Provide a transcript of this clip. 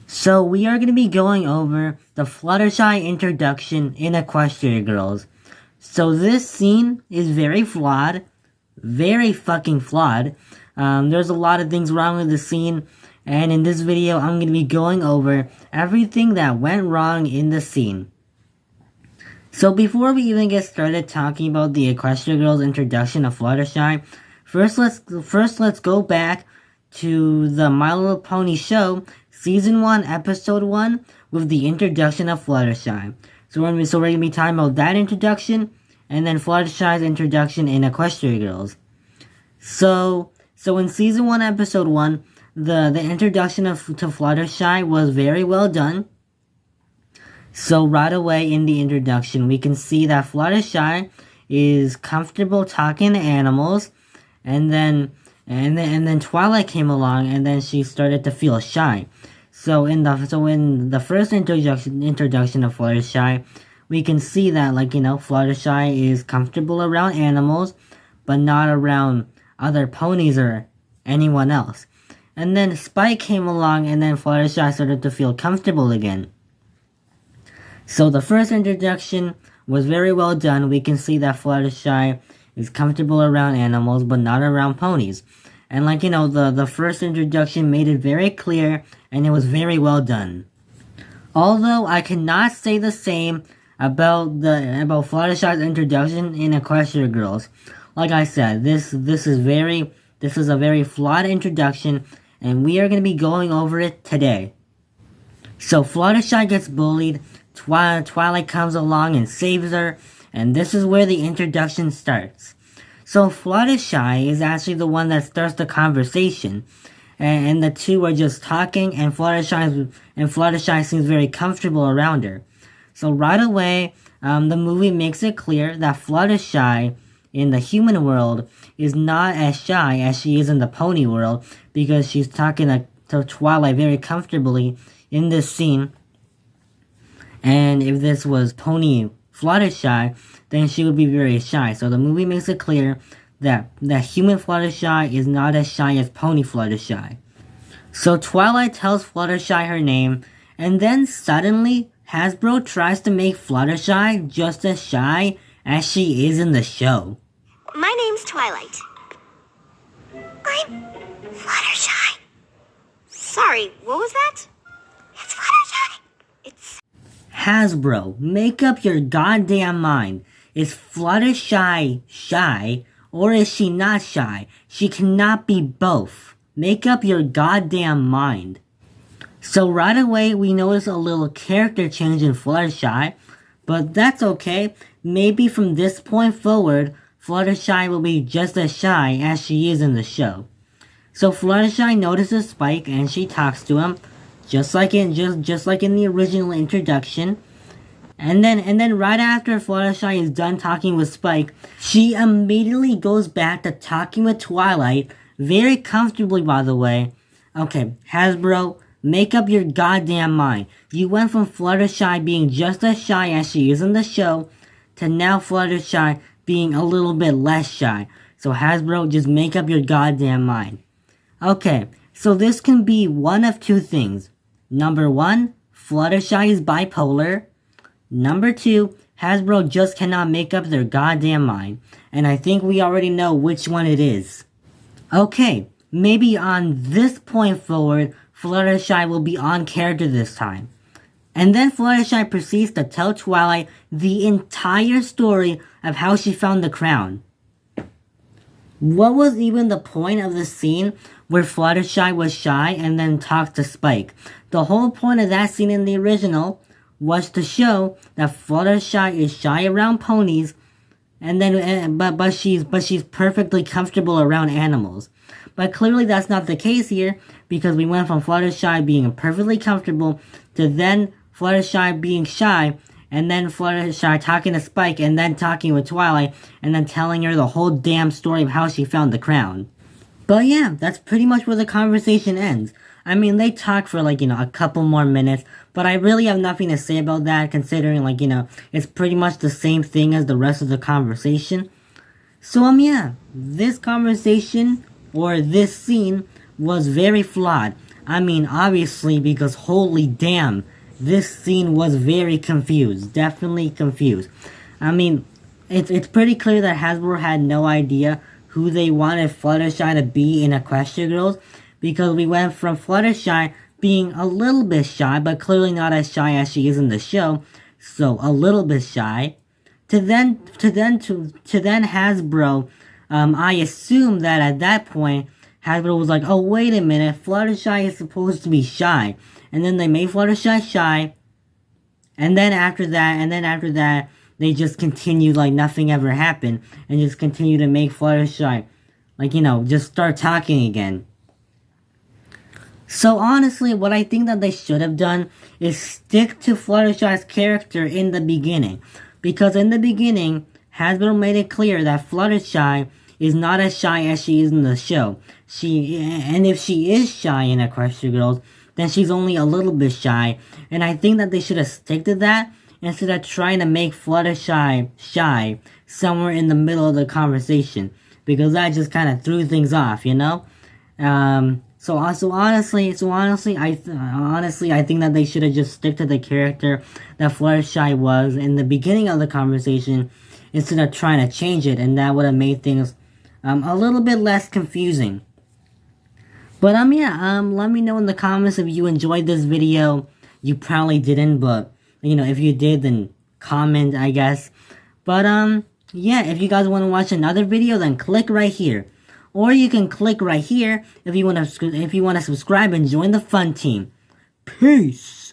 So we are going to be going over the Fluttershy introduction in Equestria Girls. So this scene is very flawed. Very fucking flawed. There's a lot of things wrong with the scene. And in this video, I'm going to be going over everything that went wrong in the scene. So before we even get started talking about the Equestria Girls introduction of Fluttershy, first let's go back to the My Little Pony show, Season 1, Episode 1, with the introduction of Fluttershy. So we're going to be talking about that introduction, and then Fluttershy's introduction in Equestria Girls. So in Season 1, Episode 1, the introduction to Fluttershy was very well done. So right away in the introduction, we can see that Fluttershy is comfortable talking to animals, and then Twilight came along, and then she started to feel shy. So in the first introduction of Fluttershy, we can see that Fluttershy is comfortable around animals, but not around other ponies or anyone else. And then Spike came along, and then Fluttershy started to feel comfortable again. So the first introduction was very well done. We can see that Fluttershy is comfortable around animals, but not around ponies. And the first introduction made it very clear, and it was very well done. Although I cannot say the same about Fluttershy's introduction in Equestria Girls. Like I said, this is a very flawed introduction, and we are going to be going over it today. So Fluttershy gets bullied. Twilight comes along and saves her, and this is where the introduction starts. So Fluttershy is actually the one that starts the conversation, and the two are just talking, and Fluttershy seems very comfortable around her. So right away, the movie makes it clear that Fluttershy in the human world is not as shy as she is in the pony world, because she's talking to Twilight very comfortably in this scene. And if this was Pony Fluttershy, then she would be very shy. So the movie makes it clear that human Fluttershy is not as shy as Pony Fluttershy. So Twilight tells Fluttershy her name, and then suddenly Hasbro tries to make Fluttershy just as shy as she is in the show. My name's Twilight. I'm Fluttershy. Sorry, what was that? It's Fluttershy. It's... Hasbro, make up your goddamn mind. Is Fluttershy shy, or is she not shy? She cannot be both. Make up your goddamn mind. So right away, we notice a little character change in Fluttershy, but that's okay. Maybe from this point forward, Fluttershy will be just as shy as she is in the show. So Fluttershy notices Spike and she talks to him, just like in the original introduction. And then right after Fluttershy is done talking with Spike, she immediately goes back to talking with Twilight, very comfortably, by the way. Okay, Hasbro, make up your goddamn mind. You went from Fluttershy being just as shy as she is in the show, to now Fluttershy being a little bit less shy. So Hasbro, just make up your goddamn mind. Okay, so this can be one of two things. Number 1, Fluttershy is bipolar. Number 2, Hasbro just cannot make up their goddamn mind. And I think we already know which one it is. Okay, maybe on this point forward, Fluttershy will be on character this time. And then Fluttershy proceeds to tell Twilight the entire story of how she found the crown. What was even the point of the scene where Fluttershy was shy and then talked to Spike? The whole point of that scene in the original was to show that Fluttershy is shy around ponies, but she's perfectly comfortable around animals. But clearly that's not the case here, because we went from Fluttershy being perfectly comfortable to then Fluttershy being shy, and then Fluttershy talking to Spike, and then talking with Twilight, and then telling her the whole damn story of how she found the crown. But yeah, that's pretty much where the conversation ends. I mean, they talk for a couple more minutes, but I really have nothing to say about that, considering it's pretty much the same thing as the rest of the conversation. So yeah, this conversation, or this scene, was very flawed. I mean, obviously, because holy damn, this scene was very confused. Definitely confused. I mean, it's pretty clear that Hasbro had no idea who they wanted Fluttershy to be in Equestria Girls, because we went from Fluttershy being a little bit shy, but clearly not as shy as she is in the show, so a little bit shy, to then Hasbro, I assume that at that point, Hasbro was like, oh wait a minute, Fluttershy is supposed to be shy, and then they made Fluttershy shy, and then after that, they just continued like nothing ever happened, and just continued to make Fluttershy, like, just start talking again. So honestly, what I think that they should have done is stick to Fluttershy's character in the beginning. Because in the beginning, Hasbro made it clear that Fluttershy is not as shy as she is in the show. And if she is shy in Equestria Girls, then she's only a little bit shy. And I think that they should have stick to that instead of trying to make Fluttershy shy somewhere in the middle of the conversation. Because that just kind of threw things off, So honestly, I think that they should have just stick to the character that Fluttershy was in the beginning of the conversation instead of trying to change it, and that would have made things a little bit less confusing. But let me know in the comments if you enjoyed this video. You probably didn't, but if you did, then comment, I guess. But yeah, if you guys want to watch another video, then click right here. Or you can click right here if you want to subscribe and join the fun team. Peace!